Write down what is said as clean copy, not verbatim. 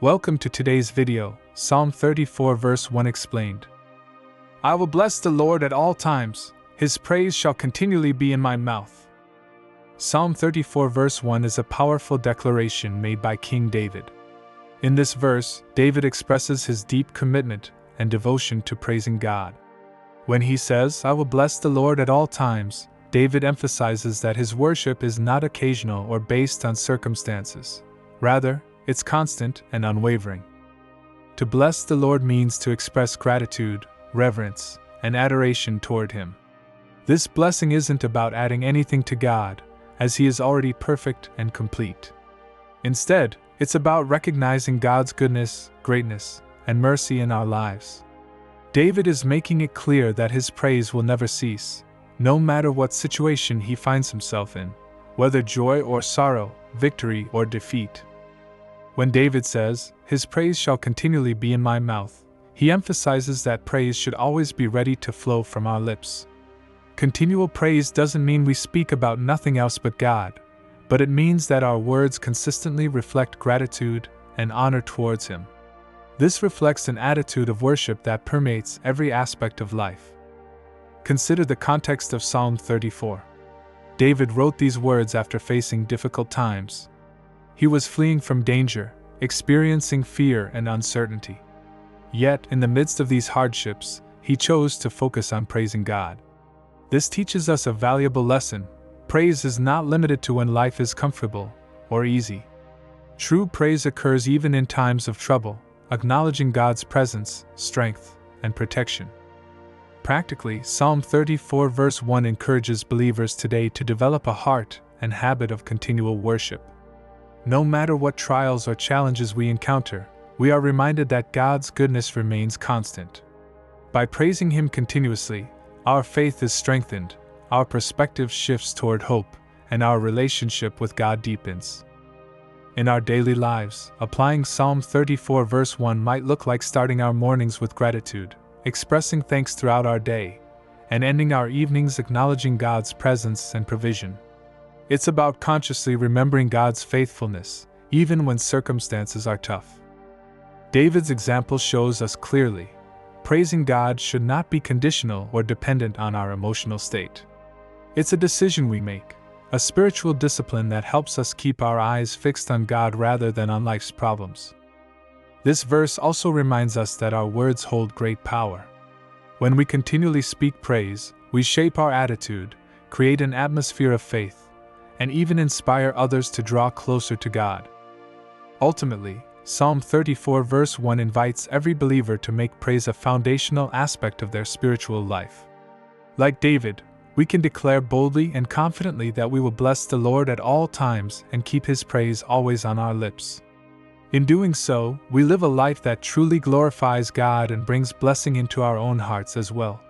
Welcome to today's video, Psalm 34 verse 1 explained. I will bless the Lord at all times, His praise shall continually be in my mouth. Psalm 34 verse 1 is a powerful declaration made by King David. In this verse, David expresses his deep commitment and devotion to praising God. When he says, I will bless the Lord at all times, David emphasizes that his worship is not occasional or based on circumstances. Rather, it's constant and unwavering. To bless the Lord means to express gratitude, reverence, and adoration toward Him. This blessing isn't about adding anything to God, as He is already perfect and complete. Instead, it's about recognizing God's goodness, greatness, and mercy in our lives. David is making it clear that his praise will never cease, no matter what situation he finds himself in, whether joy or sorrow, victory or defeat. When David says, His praise shall continually be in my mouth, he emphasizes that praise should always be ready to flow from our lips. Continual praise doesn't mean we speak about nothing else but God, but it means that our words consistently reflect gratitude and honor towards Him. This reflects an attitude of worship that permeates every aspect of life. Consider the context of Psalm 34. David wrote these words after facing difficult times. He was fleeing from danger, experiencing fear and uncertainty. Yet, in the midst of these hardships, he chose to focus on praising God. This teaches us a valuable lesson. Praise is not limited to when life is comfortable or easy. True praise occurs even in times of trouble, acknowledging God's presence, strength, and protection. Practically, Psalm 34 verse 1 encourages believers today to develop a heart and habit of continual worship. No matter what trials or challenges we encounter, we are reminded that God's goodness remains constant. By praising Him continuously, our faith is strengthened, our perspective shifts toward hope, and our relationship with God deepens. In our daily lives, applying Psalm 34 verse 1 might look like starting our mornings with gratitude, expressing thanks throughout our day, and ending our evenings acknowledging God's presence and provision. It's about consciously remembering God's faithfulness, even when circumstances are tough. David's example shows us clearly, praising God should not be conditional or dependent on our emotional state. It's a decision we make, a spiritual discipline that helps us keep our eyes fixed on God rather than on life's problems. This verse also reminds us that our words hold great power. When we continually speak praise, we shape our attitude, create an atmosphere of faith, and even inspire others to draw closer to God. Ultimately, Psalm 34 verse 1 invites every believer to make praise a foundational aspect of their spiritual life. Like David, we can declare boldly and confidently that we will bless the Lord at all times and keep His praise always on our lips. In doing so, we live a life that truly glorifies God and brings blessing into our own hearts as well.